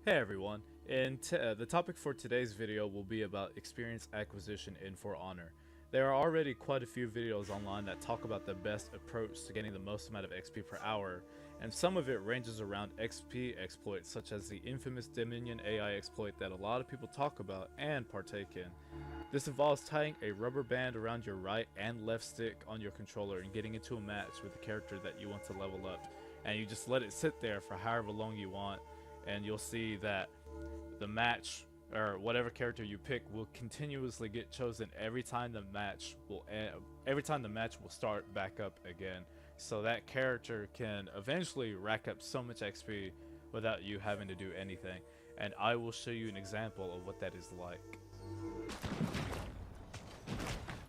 Hey everyone, and the topic for today's video will be about experience acquisition in For Honor. There are already quite a few videos online that talk about the best approach to getting the most amount of XP per hour, and some of it ranges around XP exploits such as the infamous Dominion AI exploit that a lot of people talk about and partake in. This involves tying a rubber band around your right and left stick on your controller and getting into a match with the character that you want to level up, and you just let it sit there for however long you want, and you'll see that the match or whatever character you pick will continuously get chosen every time the match will start back up again, so that character can eventually rack up so much XP without you having to do anything. And I will show you an example of what that is like.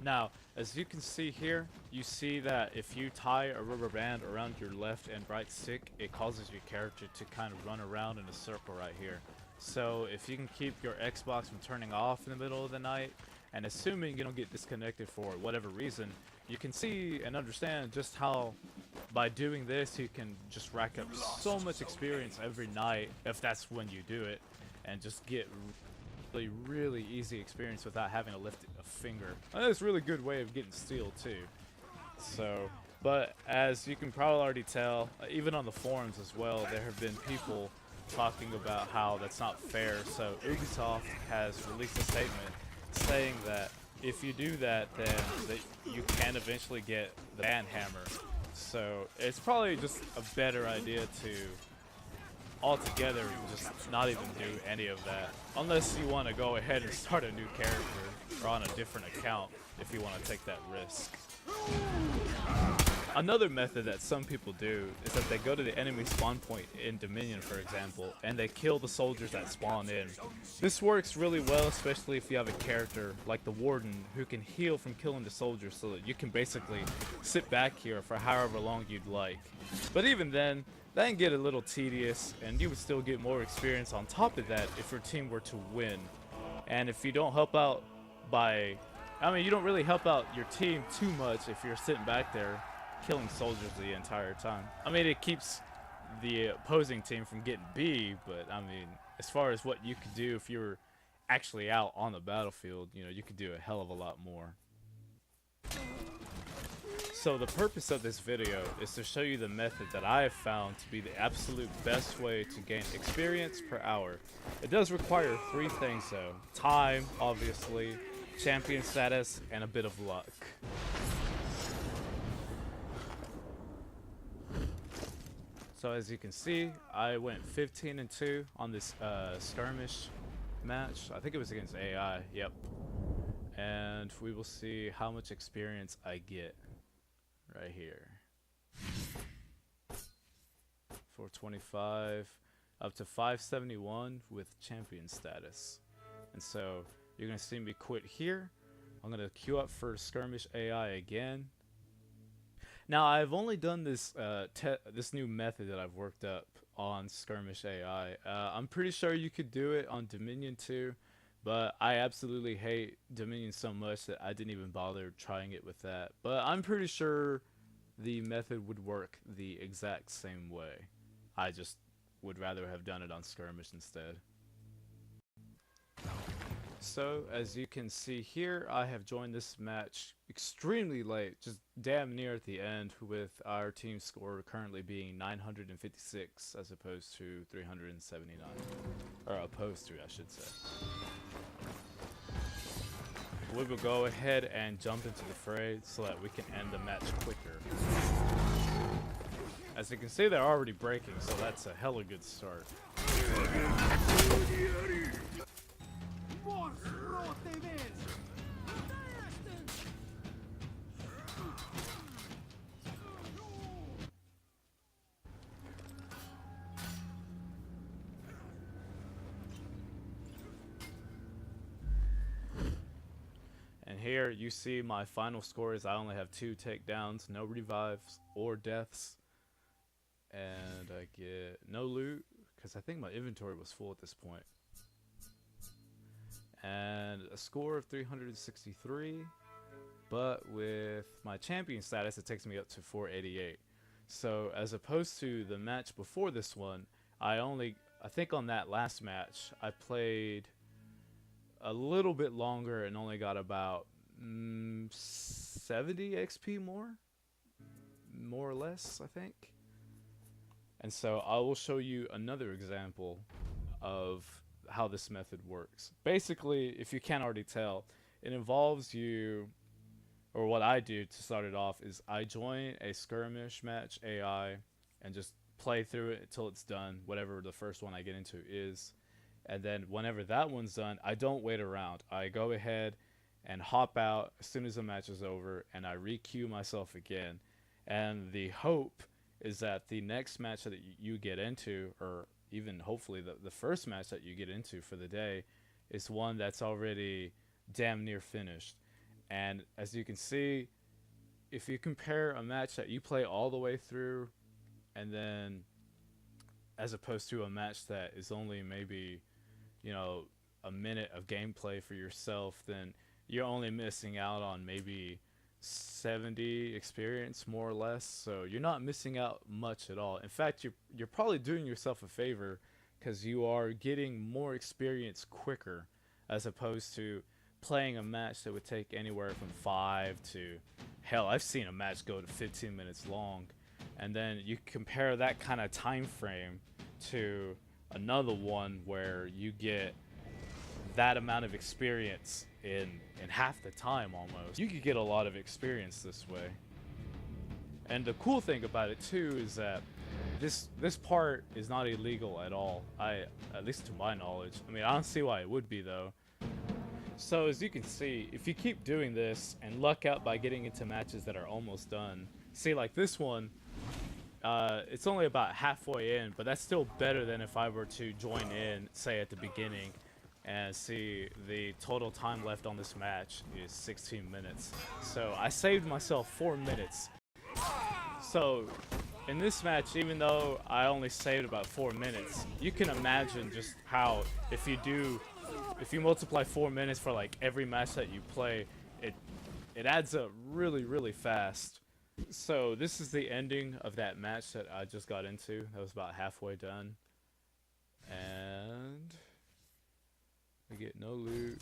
Now, as you can see here, you see that if you tie a rubber band around your left and right stick, it causes your character to kind of run around in a circle right here. So if you can keep your Xbox from turning off in the middle of the night, and assuming you don't get disconnected for whatever reason, you can see and understand just how by doing this you can just rack up so much experience every night, if that's when you do it, and just get really easy experience without having to lift a finger. And that's a really good way of getting steel too. So, but as you can probably already tell, even on the forums as well, there have been people talking about how that's not fair. So Ubisoft has released a statement saying that if you do that, then you can eventually get the band hammer. So it's probably just a better idea to altogether just not even do any of that, unless you want to go ahead and start a new character or on a different account if you want to take that risk. Another method that some people do is that they go to the enemy spawn point in Dominion, for example, and they kill the soldiers that spawn in. This works really well, especially if you have a character like the Warden who can heal from killing the soldiers, so that you can basically sit back here for however long you'd like. But even then, that can get a little tedious, and you would still get more experience on top of that if your team were to win. And if you don't help out you don't really help out your team too much if you're sitting back there killing soldiers the entire time. I mean, it keeps the opposing team from getting B, but I mean, as far as what you could do if you were actually out on the battlefield, you could do a hell of a lot more. So the purpose of this video is to show you the method that I have found to be the absolute best way to gain experience per hour. It does require three things though: time, obviously, champion status, and a bit of luck. So as you can see, I went 15-2 on this skirmish match. I think it was against AI, yep. And we will see how much experience I get right here. 425 up to 571 with champion status. And so you're gonna see me quit here. I'm gonna queue up for skirmish AI again. Now I've only done this this new method that I've worked up on skirmish AI. I'm pretty sure you could do it on Dominion too, but I absolutely hate Dominion so much that I didn't even bother trying it with that. But I'm pretty sure the method would work the exact same way. I just would rather have done it on skirmish instead. So as you can see here, I have joined this match extremely late, just damn near at the end, with our team score currently being 956 as opposed to 379, or opposed to, I should say. We will go ahead and jump into the fray so that we can end the match quicker. As you can see, they're already breaking, so that's a hella good start. And here you see my final score is I only have 2 takedowns, no revives or deaths, and I get no loot because I think my inventory was full at this point. And a score of 363, but with my champion status it takes me up to 488. So as opposed to the match before this one, I only I think on that last match, I played a little bit longer and only got about 70 XP more or less, I think. And so I will show you another example of how this method works. Basically, if you can't already tell, it involves you, or what I do to start it off is I join a skirmish match AI and just play through it until it's done, whatever the first one I get into is. And then whenever that one's done, I don't wait around. I go ahead and hop out as soon as the match is over, and I re-queue myself again. And the hope is that the next match that you get into, or even hopefully the first match that you get into for the day, is one that's already damn near finished. And as you can see, if you compare a match that you play all the way through, and then as opposed to a match that is only maybe, you know, a minute of gameplay for yourself, then you're only missing out on maybe 70 experience, more or less. So you're not missing out much at all. In fact, you're probably doing yourself a favor, because you are getting more experience quicker, as opposed to playing a match that would take anywhere from 5 to, hell, I've seen a match go to 15 minutes long. And then you compare that kind of time frame to another one where you get that amount of experience in half the time almost. You could get a lot of experience this way. And the cool thing about it too is that this part is not illegal at all. At least to my knowledge. I mean, I don't see why it would be though. So as you can see, if you keep doing this and luck out by getting into matches that are almost done, see like this one, it's only about halfway in, but that's still better than if I were to join in, say at the beginning, and see the total time left on this match is 16 minutes. So I saved myself 4 minutes. So in this match, even though I only saved about 4 minutes, you can imagine just how if you multiply 4 minutes for like every match that you play, it adds up really fast. So this is the ending of that match that I just got into. That was about halfway done. And we get no loot.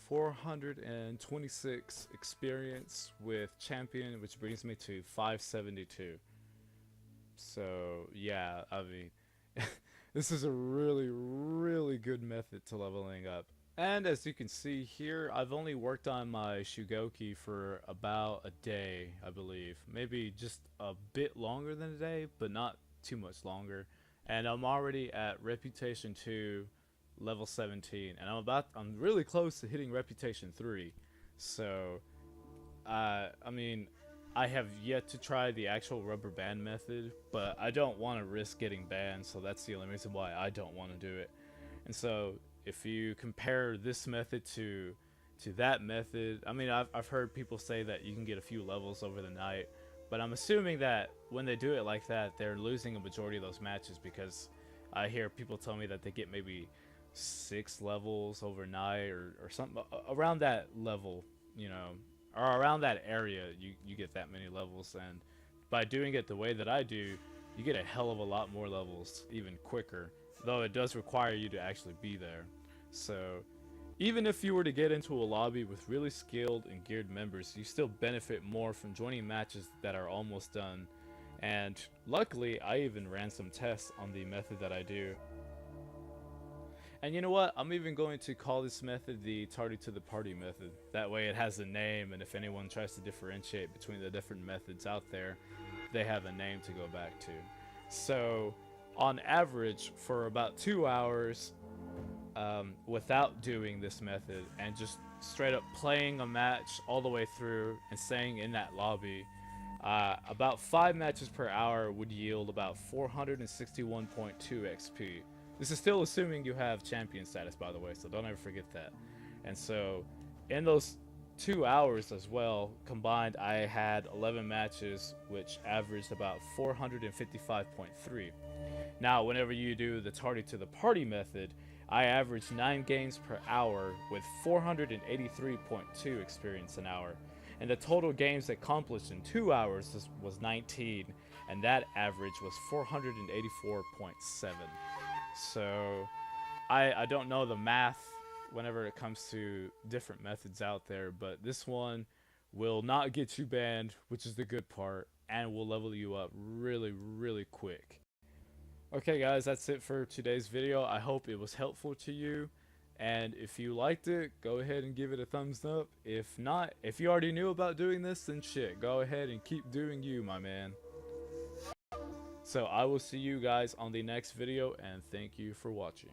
426 experience with champion, which brings me to 572. So yeah, I mean, this is a really good method to leveling up. And as you can see here, I've only worked on my Shugoki for about a day, I believe. Maybe just a bit longer than a day, but not too much longer. And I'm already at Reputation 2, level 17. And I'm really close to hitting Reputation 3. So, I mean, I have yet to try the actual rubber band method, but I don't want to risk getting banned, so that's the only reason why I don't want to do it. And so if you compare this method to that method, I mean, I've heard people say that you can get a few levels over the night, but I'm assuming that when they do it like that, they're losing a majority of those matches, because I hear people tell me that they get maybe 6 levels overnight or something around that level, you know, or around that area. You get that many levels, and by doing it the way that I do, you get a hell of a lot more levels even quicker, though it does require you to actually be there. So even if you were to get into a lobby with really skilled and geared members, you still benefit more from joining matches that are almost done. And luckily, I even ran some tests on the method that I do. And you know what? I'm even going to call this method the Tardy to the Party method. That way it has a name, and if anyone tries to differentiate between the different methods out there, they have a name to go back to. So on average, for about 2 hours, without doing this method and just straight up playing a match all the way through and staying in that lobby, about 5 matches per hour would yield about 461.2 XP. This is still assuming you have champion status, by the way, so don't ever forget that. And so in those 2 hours as well, combined, I had 11 matches, which averaged about 455.3. Now, whenever you do the Tardy to the Party method, I averaged 9 games per hour with 483.2 experience an hour. And the total games accomplished in 2 hours was 19. and that average was 484.7. So I don't know the math whenever it comes to different methods out there, but this one will not get you banned, which is the good part, and will level you up really, really quick. Okay guys, that's it for today's video. I hope it was helpful to you, and if you liked it, go ahead and give it a thumbs up. If not, if you already knew about doing this, then shit, go ahead and keep doing you, my man. So I will see you guys on the next video, and thank you for watching.